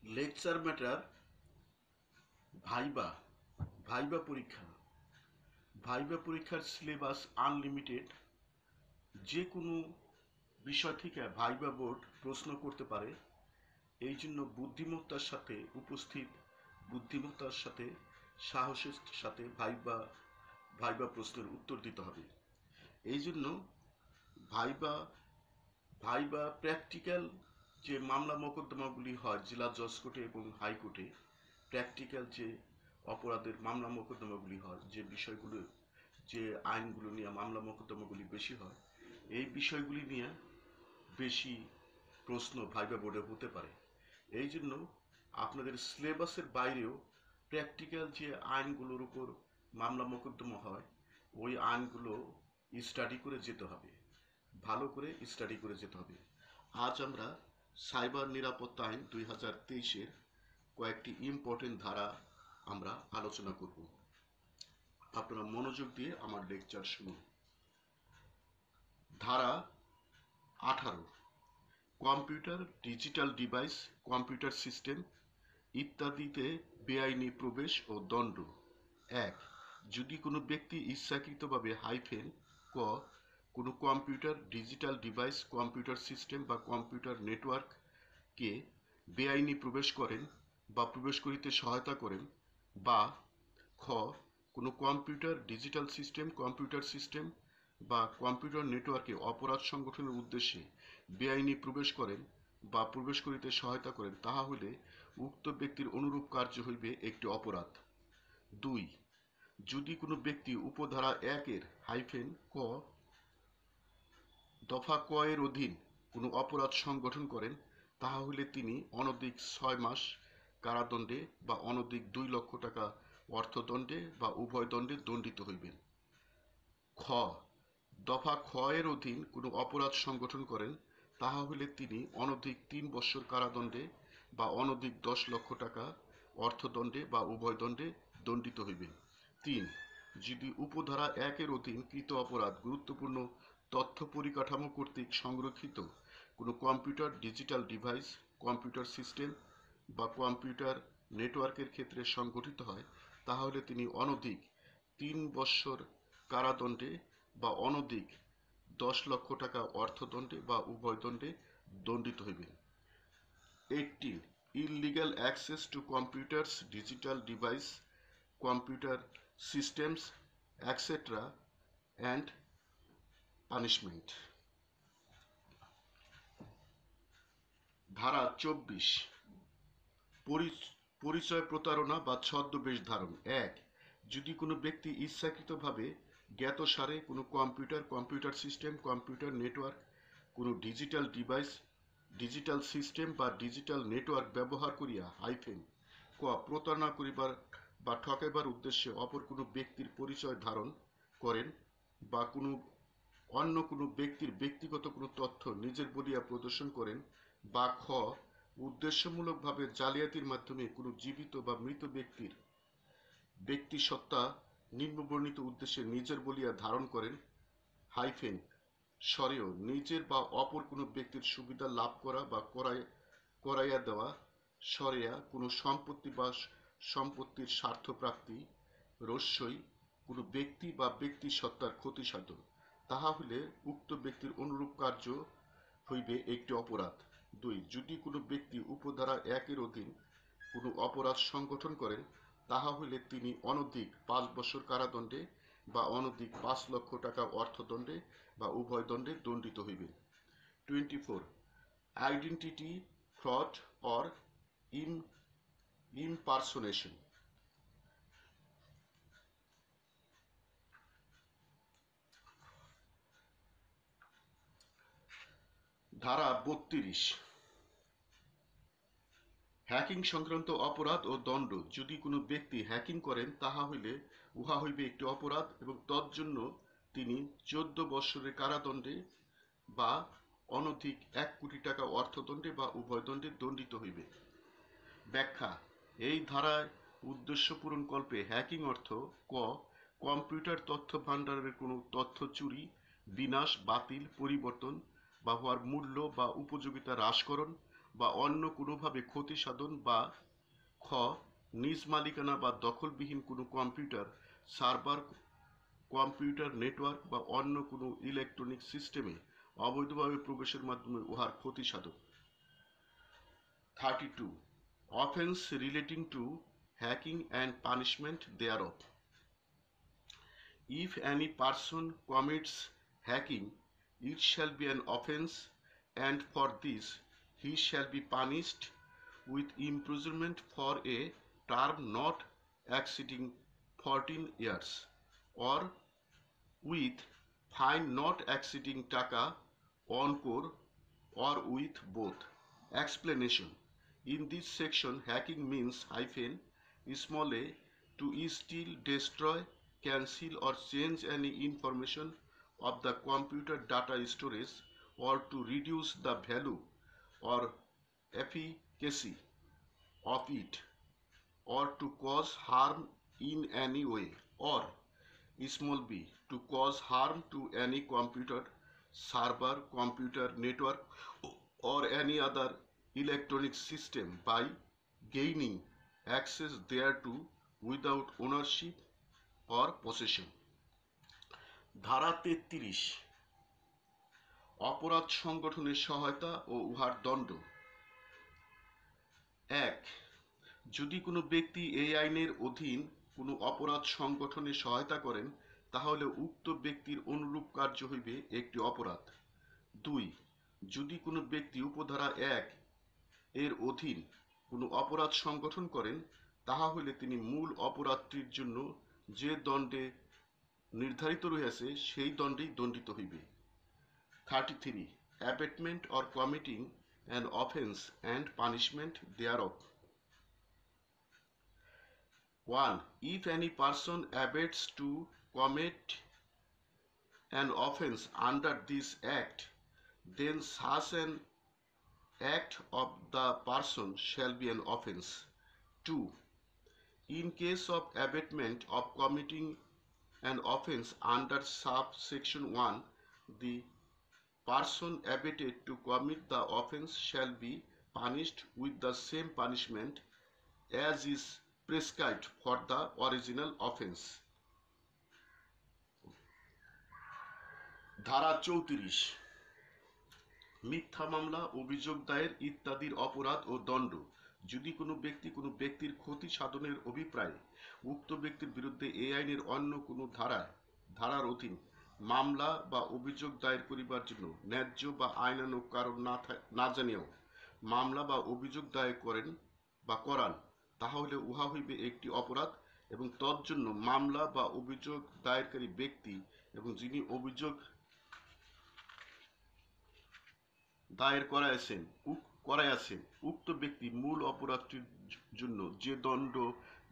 Lecture matter viva viva পরীক্ষা viva পরীক্ষার syllabus unlimited. যে কোনো বিষয় থেকে ভাইবা বোর্ড প্রশ্ন করতে পারে। এই জন্য বুদ্ধিমত্তার সাথে সাহসের সাথে ভাইবা ভাইবা প্রশ্নের উত্তর দিতে হবে। এই জন্য ভাইবা ভাইবা প্র্যাকটিক্যাল যে মামলা মোকদ্দমাগুলি হয় জেলা জজ কোর্টে এবং হাইকোর্টে, প্র্যাকটিক্যাল যে অপরাধের মামলা মোকদ্দমাগুলি হয়, যে বিষয়গুলো যে আইনগুলো নিয়ে মামলা মোকদ্দমাগুলি বেশি হয়, এই বিষয়গুলি নিয়ে বেশি প্রশ্ন ভাইবা বোর্ডে হতে পারে। এই জন্য আপনাদের সিলেবাসের বাইরেও প্র্যাকটিক্যাল যে আইনগুলোর উপর মামলা মোকদ্দমা হয়, ওই আইনগুলো স্টাডি করে যেতে হবে, ভালো করে স্টাডি করে যেতে হবে। আজ আমরা সাইবার নিরাপত্তা আইন 2023-এর কয়েকটি ইম্পর্টেন্ট ধারা আমরা আলোচনা করব। আপনারা মনোযোগ দিয়ে আমার লেকচার শুনুন। ধারা 18, computer, digital device, computer system ইত্যাদিতে বেআইনি প্রবেশ ও দণ্ড। 1, যদি কোনো ব্যক্তি ইচ্ছাকৃতভাবে ক কোনো computer, digital device, computer system বা কম্পিউটার নেটওয়ার্ককে বেআইনি প্রবেশ করেন বা প্রবেশ করিতে সহায়তা করেন, বা খ কোনো computer, digital system, computer system বা কম্পিউটার নেটওয়ার্কে অপরাধ সংগঠনের উদ্দেশ্যে বেআইনি প্রবেশ করেন বা প্রবেশ করিতে সহায়তা করেন, তাহা হইলে উক্ত ব্যক্তির অনুরূপ কার্য হইবে একটি অপরাধ। 2, যদি কোনো ব্যক্তি উপধারা 1-এর ক দফা ক এর অধীন কোনো অপরাধ সংগঠন করেন, তাহা হইলে তিনি অনধিক 6 মাস কারাদণ্ডে বা অনধিক 2 লক্ষ টাকা অর্থদণ্ডে বা উভয় দণ্ডে দণ্ডিত হইবেন। খ দফা খ এর অধীন কোনো অপরাধ সংগঠন করেন, তাহা হইলে তিনি অনধিক 3 বৎসর কারাদণ্ডে বা অনধিক 10 লক্ষ টাকা অর্থদণ্ডে বা উভয় দণ্ডে দণ্ডিত হইবেন। 3, যদি উপধারা 1-এর অধীন কৃত অপরাধ গুরুত্বপূর্ণ তথ্য পরিকাঠামো কর্তৃক সংরক্ষিত কোনো computer, digital device, computer system বা কম্পিউটার নেটওয়ার্কের ক্ষেত্রে সংগঠিত হয়, তাহলে তিনি অনধিক 3 বৎসর কারাদণ্ডে বা অনধিক 10 লক্ষ টাকা অর্থদণ্ডে বা উভয় দণ্ডে দণ্ডিত হইবেন। 18, illegal access to computers, digital device, computer systems etc. and punishment. ধারা 24, পরিচয় প্রতারণা বা ছদ্মবেশ ধারণ। 1, যদি কোনো ব্যক্তি ইচ্ছাকৃতভাবে জ্ঞাতসারে কোনো computer, computer system, computer network, কোনো ডিজিটাল ডিভাইস, ডিজিটাল সিস্টেম বা ডিজিটাল নেটওয়ার্ক ব্যবহার করিয়া ক প্রতারণা করিবার বা ঠকাইবার উদ্দেশ্যে অপর কোনো ব্যক্তির পরিচয় ধারণ করেন, বা কোনো অন্য কোনো ব্যক্তির ব্যক্তিগত কোনো তথ্য নিজের বলিয়া প্রদর্শন করেন, বা খ উদ্দেশ্যমূলকভাবে জালিয়াতির মাধ্যমে কোনো জীবিত বা মৃত ব্যক্তির ব্যক্তিসত্তা নিম্নবর্ণিত উদ্দেশ্যে নিজের বলিয়া ধারণ করেন, সরেও নিজের বা অপর কোনো ব্যক্তির সুবিধা লাভ করা বা করাইয়া দেওয়া, সরেয়া কোনো সম্পত্তি বা সম্পত্তির স্বার্থপ্রাপ্তি, রস্যই কোনো ব্যক্তি বা ব্যক্তি সত্তার ক্ষতি সাধন, তাহা হইলে উক্ত ব্যক্তির অনুরূপ কার্য হইবে একটি অপরাধ। 2, যদি কোনো ব্যক্তি উপধারা 1-এর অধীন কোনো অপরাধ সংগঠন করেন, তাহা হইলে তিনি অনধিক 5 বছর কারাদণ্ডে বা অনধিক 5 লক্ষ টাকা অর্থদণ্ডে বা উভয় দণ্ডে দণ্ডিত হইবেন। 24, আইডেন্টিটি ফ্রড অর ইমপারসোনেশন। ধারা 32, হ্যাকিং সংক্রান্ত অপরাধ ও দণ্ড। যদি কোনো ব্যক্তি হ্যাকিং করেন, তাহা হইলে উহা হইবে একটি অপরাধ এবং তজ্জন্য তিনি 14 বৎসরের কারাদণ্ডে বা অনধিক 1 কোটি টাকা অর্থদণ্ডে বা উভয় দণ্ডে দণ্ডিত হইবে। ব্যাখ্যা, এই ধারায় উদ্দেশ্য পূরণকল্পে হ্যাকিং অর্থ ক কম্পিউটার তথ্য ভাণ্ডারের কোনো তথ্য চুরি, বিনাশ, বাতিল, পরিবর্তন বা হওয়ার মূল্য বা উপযোগিতা হ্রাসকরণ বা অন্য কোনোভাবে ক্ষতি সাধন, বা খ নিজ মালিকানা বা দখলবিহীন কোনো কম্পিউটার, সার্ভার, কম্পিউটার নেটওয়ার্ক বা অন্য কোনো ইলেকট্রনিক সিস্টেমে অবৈধভাবে প্রবেশের মাধ্যমে উহার ক্ষতি সাধন। 32. Offense relating to hacking and punishment thereof. If any person commits hacking, it shall be an offense, and for this he shall be punished with imprisonment for a term not exceeding 14 years, or with fine not exceeding taka encore, or with both. Explanation. In this section, hacking means small a, to steal, destroy, cancel or change any information of the computer data storage, or to reduce the value or efficacy of it, or to cause harm in any way, or small b, to cause harm to any computer, server, computer network, or any other electronic system by gaining access thereto without ownership or possession. ধারা 33, অপরাধ সংগঠনের সহায়তা ও উহার দণ্ড। 1. যদি কোনো ব্যক্তি এই আইনের অধীন কোনো অপরাধ সংগঠনে সহায়তা করেন, তাহলে উক্ত ব্যক্তির অনুরূপ কার্য হইবে একটি অপরাধ। 2. যদি কোনো ব্যক্তি উপধারা 1 এর অধীন কোনো অপরাধ সংগঠন করেন, তাহা হইলে তিনি মূল অপরাধটির জন্য যে দণ্ডে নির্ধারিত রহিয়াছে সেই দণ্ডেই দণ্ডিত হইবে। 33. Abatement or committing an offence and punishment thereof. 1. If any person abates to commit an offence under this act, then such an act of the person shall be an offence. 2. In case of abatement of committing an offence under subsection 1, the person abated to commit the offence shall be punished with the same punishment as is prescribed for the original offence. ধারা 34, মিথ্যা মামলা, অভিযোগ দায়ের ইত্যাদির অপরাধ ও দণ্ড। যদি কোনো ব্যক্তি কোনো ব্যক্তির ক্ষতি সাধনের অভিপ্রায়ে উক্ত ব্যক্তির বিরুদ্ধে এই আইনের অন্য কোনো ধারার অধীন মামলা বা অভিযোগ দায়ের করিবার জন্য ন্যায্য বা আইনানুগ কারণ না জানিয়াও মামলা বা অভিযোগ দায়ের করেন বা করান, তাহলে উহা হইবে একটি অপরাধ, এবং তজ্জন্য মামলা বা অভিযোগ দায়েরকারী ব্যক্তি এবং যিনি অভিযোগ দায়ের করাইয়াছেন উক্ত ব্যক্তি মূল অপরাধটির জন্য যে দণ্ড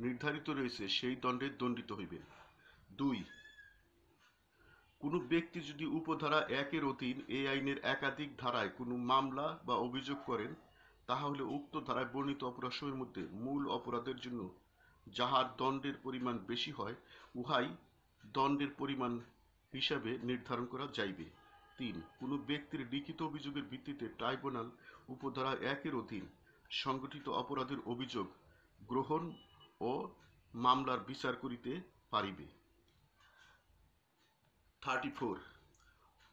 নির্ধারিত রয়েছে সেই দণ্ডে দণ্ডিত হইবেন। 2. কোনো ব্যক্তি যদি উপধারা 1 এর অধীন এই আইনের একাধিক ধারায় কোনো মামলা বা অভিযোগ করেন, তাহলে উক্ত ধারায় বর্ণিত অপরাধসমূহের মধ্যে মূল অপরাধের জন্য যাহার দণ্ডের পরিমাণ বেশি হয়, উহাই দণ্ডের পরিমাণ হিসাবে নির্ধারণ করা যাইবে। 3. কোনো ব্যক্তির লিখিত অভিযোগের ভিত্তিতে ট্রাইব্যুনাল উপধারা 1 এর অধীন সংগঠিত অপরাধের অভিযোগ গ্রহণ ও মামলার বিচার করিতে পারিবে। 34.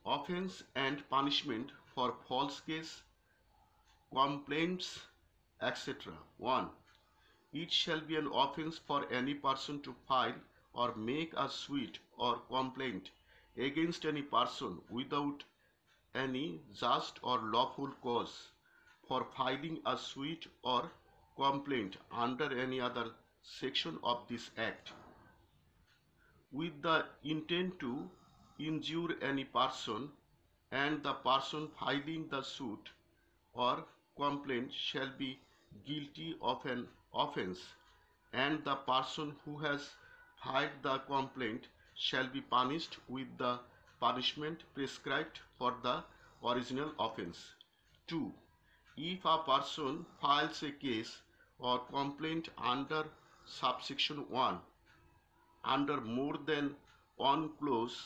Offence and punishment for false case, complaints, etc. 1. It shall be an offence for any person to file or make a suit or complaint against any person without any just or lawful cause for filing a suit or complaint under any other section of this act, with the intent to injure any person, and the person filing the suit or complaint shall be guilty of an offence, and the person who has filed the complaint shall be punished with the punishment prescribed for the original offence. 2. If a person files a case or complaint under subsection 1 under more than one clause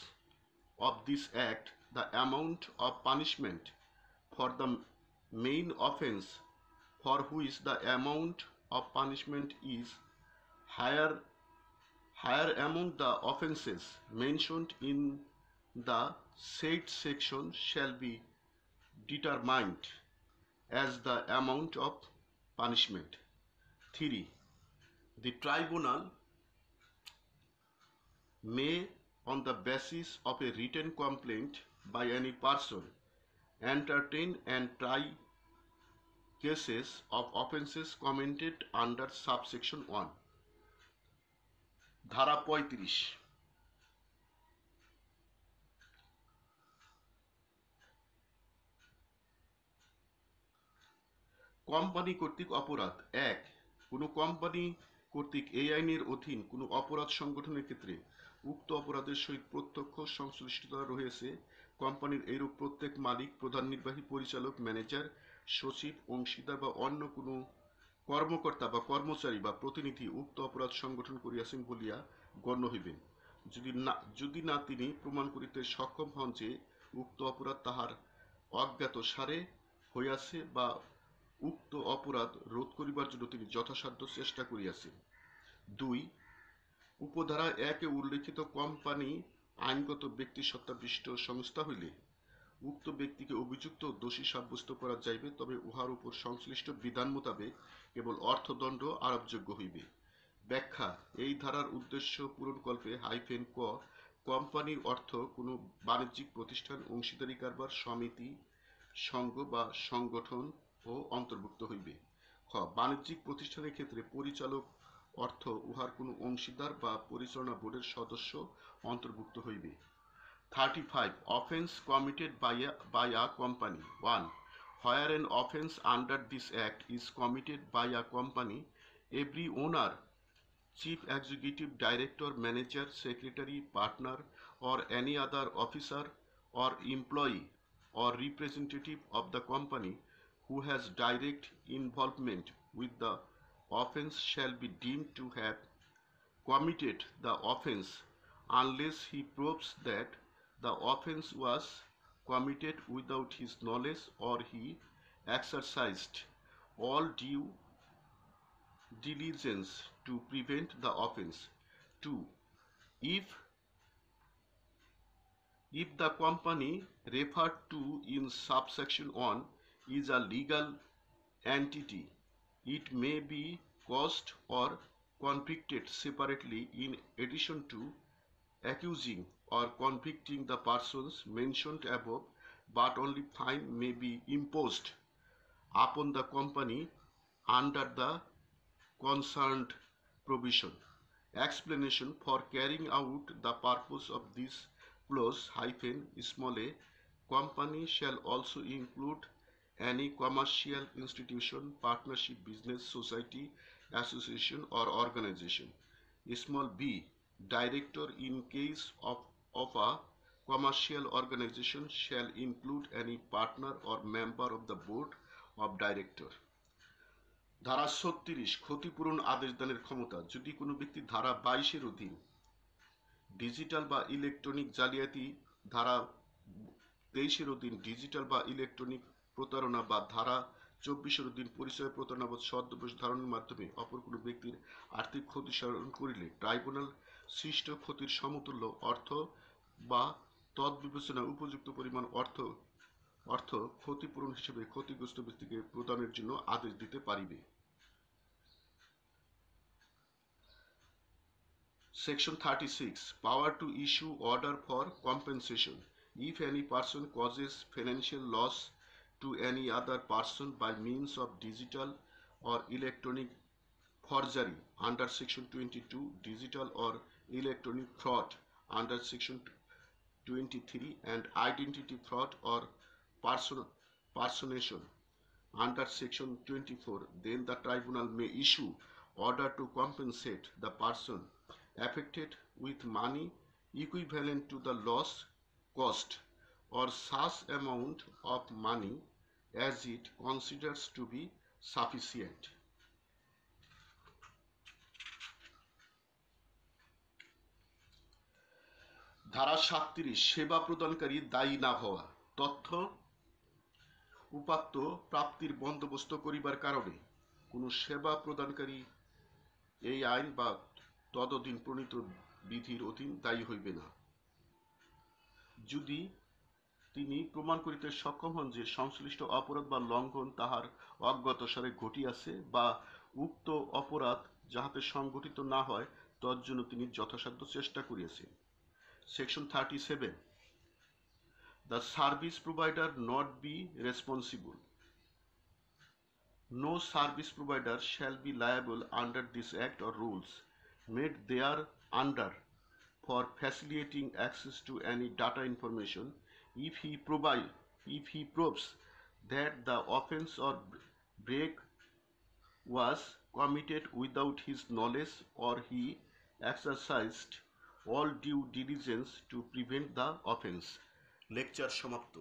of this act, the amount of punishment for the main offence for which the amount of punishment is higher among the offences mentioned in the said section shall be determined as the amount of punishment. 3. The tribunal may, on the basis of a written complaint by any person, entertain and try cases of offences committed under subsection 1. ধারা 35 company কর্তৃক অপরাধ। 1. কোনো company কর্তৃক এই আইনের অধীন কোনো অপরাধ সংগঠনের ক্ষেত্রে উক্ত অপরাধের সহিত প্রত্যক্ষ সংশ্লিষ্টতা রয়েছে কোম্পানির এইরূপ প্রত্যেক মালিক, প্রধান নির্বাহী পরিচালক, ম্যানেজার, সচিব, অংশীদার বা অন্য কোনো কর্মকর্তা বা কর্মচারী বা প্রতিনিধি উক্ত অপরাধ সংগঠন করিয়াছেন বলিয়া গণ্য হইবেন, যদি না তিনি প্রমাণ করিতে সক্ষম হন যে উক্ত অপরাধ তাহার অজ্ঞাত সারে হইয়াছে বা উক্ত অপরাধ রোধ করিবার জন্য তিনি যথাসাধ্য চেষ্টা করিয়াছেন। 2. উপধারা 1 এ উল্লিখিত কোম্পানি আইনগত ব্যক্তি সত্তাবিশিষ্ট সংস্থা হইলে উক্ত ব্যক্তিকে অভিযুক্ত ও দোষী সাব্যস্ত করা যাইবে, তবে উহার উপর সংশ্লিষ্ট বিধান মোতাবেক কেবল অর্থদণ্ড আরোপযোগ্য হইবে। ব্যাখ্যা: এই ধারার উদ্দেশ্য পূরণকল্পে ক কোম্পানির অর্থ কোনো বাণিজ্যিক প্রতিষ্ঠান, অংশীদারি কারবার, সমিতি, সংঘ বা সংগঠন ও অন্তর্ভুক্ত হইবে। খ বাণিজ্যিক প্রতিষ্ঠানের ক্ষেত্রে পরিচালক অর্থ উহার কোনো অংশীদার বা পরিচালনা বোর্ডের সদস্য অন্তর্ভুক্ত হইবে। 35. Offence committed by a company. 1. Where an offence under this act is committed by a company, every owner, chief executive director, manager, secretary, partner, or any other officer or employee or representative of the company who has direct involvement with the offence shall be deemed to have committed the offence unless he proves that the offence was committed without his knowledge or he exercised all due diligence to prevent the offence. 2. If the company referred to in subsection 1 is a legal entity, it may be caused or convicted separately in addition to accusing or convicting the persons mentioned above, but only fine may be imposed upon the company under the concerned provision. Explanation: for carrying out the purpose of this clause small a, company shall also include any commercial institution, partnership, business, society, association or organization. Small b, director in case of a commercial organization shall include any partner or member of the board of director. ধারা 36 ক্ষতিপূরণ আদেশ দানের ক্ষমতা। যদি কোনো ব্যক্তি ধারা 22 এর অধীন ডিজিটাল বা ইলেকট্রনিক জালিয়াতি, ধারা 23 এর অধীন ডিজিটাল বা ইলেকট্রনিক প্রতারণা বা ধারা 24 এর অধীন পরিচয় প্রতারণা বা ছদ্মবেশ ধারণের মাধ্যমে অপর কোনো ব্যক্তির আর্থিক ক্ষতি সাধন করিলে ট্রাইব্যুনাল সৃষ্ট ক্ষতির সমতুল্য অর্থ বা তৎবিবেচনায় উপযুক্ত পরিমাণ অর্থ ক্ষতিপূরণ হিসেবে ক্ষতিগ্রস্ত ব্যক্তিকে প্রদানের জন্য আদেশ দিতে পারিবে। Section 36. Power to issue order for compensation. If any person causes financial loss to any other person by means of digital or electronic forgery under Section 22, digital or electronic fraud under Section 23, and identity fraud or personation under Section 24, then the tribunal may issue order to compensate the person affected with money equivalent to the loss cost or such amount of money as it considers to be sufficient. ধারা 37 সেবা প্রদানকারী দায়ী না হওয়া। তথ্য উপাত্ত প্রাপ্তির বন্দোবস্ত করিবার কারণে কোনো সেবা প্রদানকারী এই আইন বা তদধীন প্রণীত বিধির অধীন দায়ী হইবে না, যদি তিনি প্রমাণ করিতে সক্ষম হন যে সংশ্লিষ্ট অপরাধ বা লঙ্ঘন তাহার অজ্ঞাতসারে ঘটিয়াছে বা উক্ত অপরাধ যাহাতে সংঘটিত না হয় তজ্জন্য তিনি যথাসাধ্য চেষ্টা করিয়াছেন। Section 37, the service provider not be responsible. No service provider shall be liable under this act or rules made thereunder for facilitating access to any data information if he proves that the offence or break was committed without his knowledge or he exercised all due diligence to prevent the offence. Lecture সমাপ্ত।